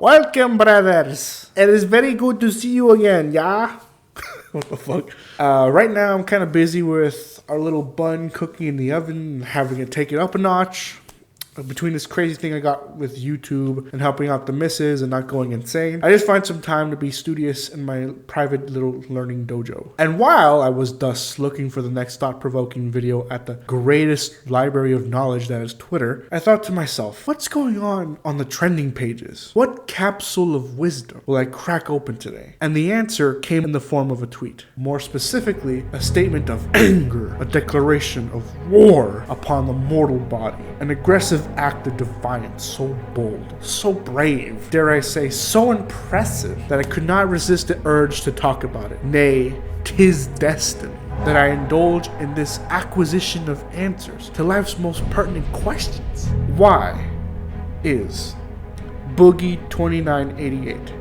Welcome, brothers. It is very good to see you again, yeah? What the fuck? Right now, I'm kind of busy with our little bun cooking in the oven, having it take it up a notch. Between this crazy thing I got with YouTube and helping out the missus and not going insane, I just find some time to be studious in my private little learning dojo. And while I was thus looking for the next thought-provoking video at the greatest library of knowledge that is Twitter, I thought to myself, what's going on the trending pages? What capsule of wisdom will I crack open today? And the answer came in the form of a tweet. More specifically, a statement of anger, a declaration of war upon the mortal body, an aggressive act of defiance, so bold, so brave, dare I say, so impressive that I could not resist the urge to talk about it. Nay, 'tis destined that I indulge in this acquisition of answers to life's most pertinent questions. Why is Boogie2988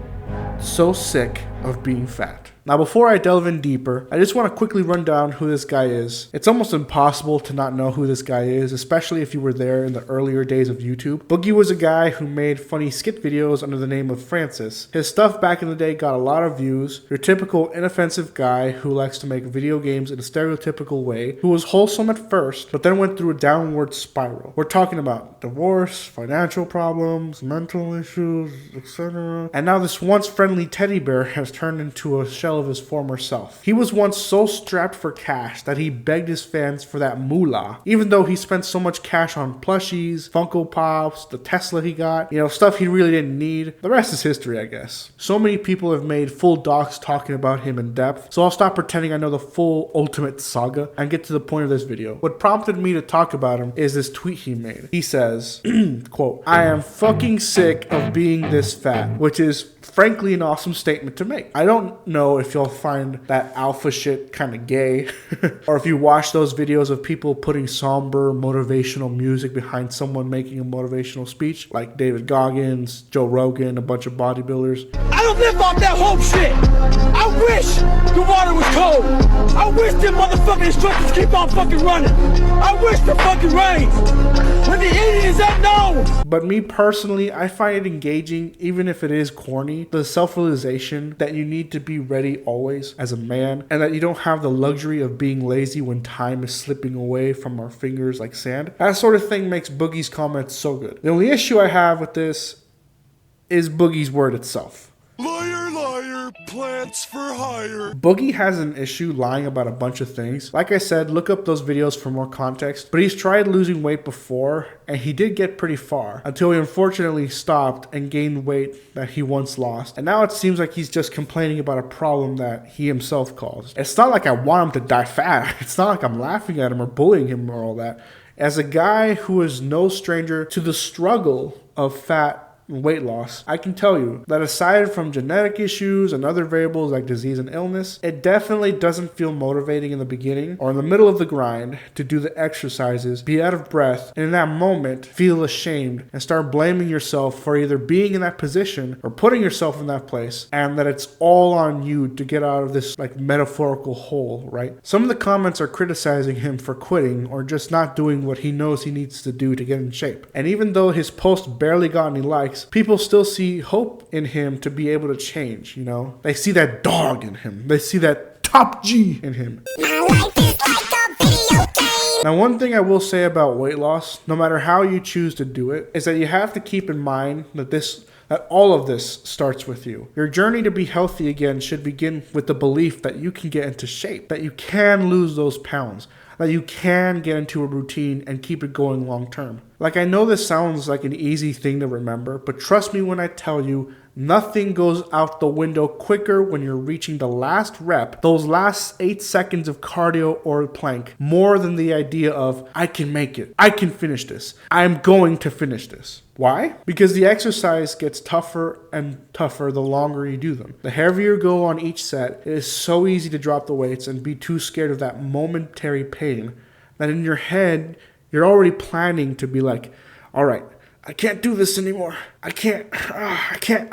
so sick of being fat? Now, before I delve in deeper, I just want to quickly run down who this guy is. It's almost impossible to not know who this guy is, especially if you were there in the earlier days of YouTube. Boogie was a guy who made funny skit videos under the name of Francis. His stuff back in the day got a lot of views. Your typical inoffensive guy who likes to make video games in a stereotypical way, who was wholesome at first, but then went through a downward spiral. We're talking about divorce, financial problems, mental issues, etc. And now this once friendly teddy bear has turned into a shell of his former self. He was once so strapped for cash that he begged his fans for that moolah, even though he spent so much cash on plushies, Funko Pops, the Tesla he got, stuff he really didn't need. The rest is history, I guess. So many people have made full docs talking about him in depth, so I'll stop pretending I know the full ultimate saga and get to the point of this video. What prompted me to talk about him is this tweet he made. He says, quote, "I am fucking sick of being this fat," which is frankly an awesome statement to make. I don't know if you'll find that alpha shit kind of gay, or if you watch those videos of people putting somber motivational music behind someone making a motivational speech, like David Goggins, Joe Rogan, a bunch of bodybuilders. I don't live off that hope shit. I wish the water was cold. I wish them motherfucking instructors keep on fucking running. I wish the fucking rains. When the Indians that know. But me personally, I find it engaging, even if it is corny, the self-realization that you need to be ready always as a man, and that you don't have the luxury of being lazy when time is slipping away from our fingers like sand. That sort of thing makes Boogie's comments so good. The only issue I have with this is Boogie's word itself. Liar, liar, plants for hire. Boogie has an issue lying about a bunch of things. Like I said, look up those videos for more context. But he's tried losing weight before, and he did get pretty far, until he unfortunately stopped and gained weight that he once lost. And now it seems like he's just complaining about a problem that he himself caused. It's not like I want him to die fat. It's not like I'm laughing at him or bullying him or all that. As a guy who is no stranger to the struggle of fat weight loss, I can tell you that aside from genetic issues and other variables like disease and illness, it definitely doesn't feel motivating in the beginning or in the middle of the grind to do the exercises, be out of breath, and in that moment feel ashamed and start blaming yourself for either being in that position or putting yourself in that place, and that it's all on you to get out of this like metaphorical hole, right? Some of the comments are criticizing him for quitting or just not doing what he knows he needs to do to get in shape. And even though his post barely got any likes, people still see hope in him to be able to change, They see that dog in him. They see that top G in him. My life is like a video game. Now, one thing I will say about weight loss, no matter how you choose to do it, is that you have to keep in mind that all of this starts with you. Your journey to be healthy again should begin with the belief that you can get into shape, that you can lose those pounds, that you can get into a routine and keep it going long term. Like, I know this sounds like an easy thing to remember, but trust me when I tell you, nothing goes out the window quicker when you're reaching the last rep, those last 8 seconds of cardio or plank, more than the idea of, I can make it, I can finish this, I'm going to finish this. Why? Because the exercise gets tougher and tougher the longer you do them. The heavier you go on each set, it is so easy to drop the weights and be too scared of that momentary pain that in your head, you're already planning to be like, all right, I can't do this anymore. I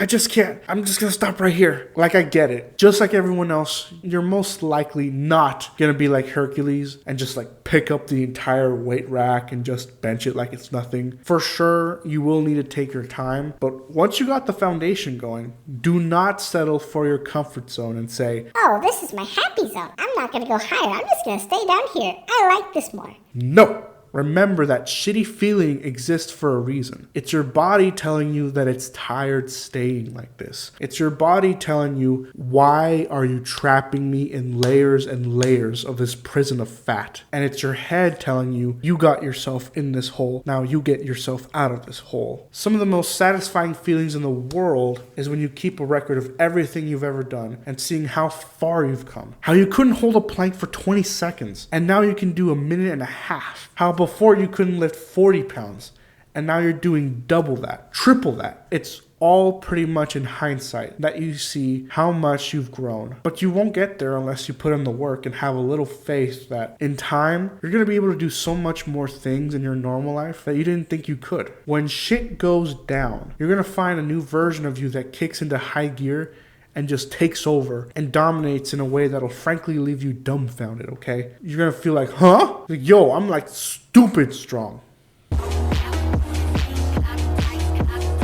just can't. I'm just gonna stop right here. Like, I get it. Just like everyone else, you're most likely not gonna be like Hercules and just like pick up the entire weight rack and just bench it like it's nothing. For sure, you will need to take your time, but once you got the foundation going, do not settle for your comfort zone and say, Oh, this is my happy zone. I'm not gonna go higher. I'm just gonna stay down here. I like this more. no. Remember that shitty feeling exists for a reason. It's your body telling you that it's tired staying like this. It's your body telling you, why are you trapping me in layers and layers of this prison of fat? And it's your head telling you, you got yourself in this hole. Now you get yourself out of this hole. Some of the most satisfying feelings in the world is when you keep a record of everything you've ever done and seeing how far you've come. How you couldn't hold a plank for 20 seconds and now you can do a minute and a half. How before you couldn't lift 40 pounds and now you're doing double that, triple that. It's all pretty much in hindsight that you see how much you've grown. But you won't get there unless you put in the work and have a little faith that in time, you're going to be able to do so much more things in your normal life that you didn't think you could. When shit goes down, you're going to find a new version of you that kicks into high gear and just takes over and dominates in a way that'll frankly leave you dumbfounded, okay? You're gonna feel like, huh? Like, yo, I'm like stupid strong.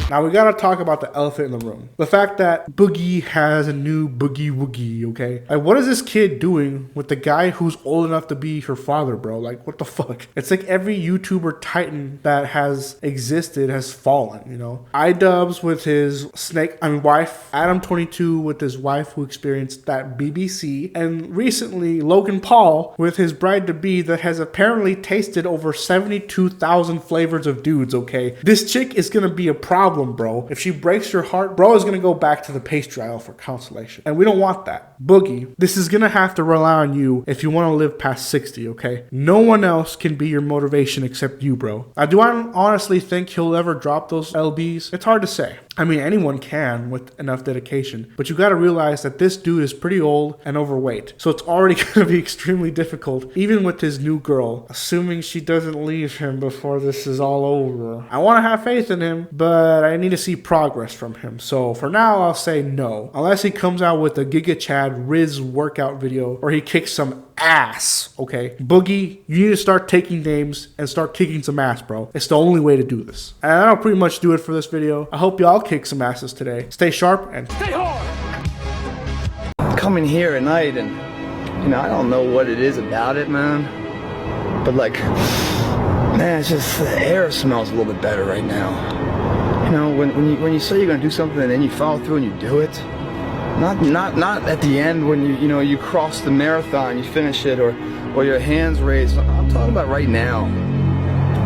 Now we gotta talk about the elephant in the room. The fact that Boogie has a new boogie woogie, okay? Like, what is this kid doing with the guy who's old enough to be her father, bro? Like, what the fuck? It's like every YouTuber titan that has existed has fallen, you know? iDubbbz with his wife, Adam22 with his wife who experienced that BBC, and recently Logan Paul with his bride-to-be that has apparently tasted over 72,000 flavors of dudes, okay? This chick is gonna be a problem, bro. If she breaks your heart, bro is gonna go back to the pastry aisle for consolation. And we don't want that. Boogie, this is gonna have to rely on you if you wanna live past 60, okay? No one else can be your motivation except you, bro. Now, do I honestly think he'll ever drop those LBs? It's hard to say. I mean, anyone can with enough dedication, but you gotta realize that this dude is pretty old and overweight. So it's already gonna be extremely difficult, even with his new girl, assuming she doesn't leave him before this is all over. I wanna have faith in him, but I need to see progress from him. So for now, I'll say no. Unless he comes out with a Giga Chad Riz workout video or he kicks some ass, okay? Boogie, you need to start taking names and start kicking some ass, bro. It's the only way to do this. And that'll pretty much do it for this video. I hope y'all kick some asses today. Stay sharp and Stay hard. Coming here at night and, you know, I don't know what it is about it, man. But like, man, it's just the air smells a little bit better right now. You know, when you say you're gonna do something and then you follow through and you do it. Not at the end when you cross the marathon, you finish it, or your hands raised. I'm talking about right now.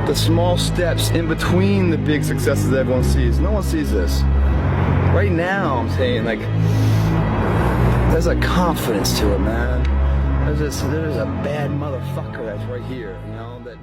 The small steps in between the big successes that everyone sees. No one sees this. Right now, I'm saying, like, there's a confidence to it, man. There's a bad motherfucker that's right here, you know, that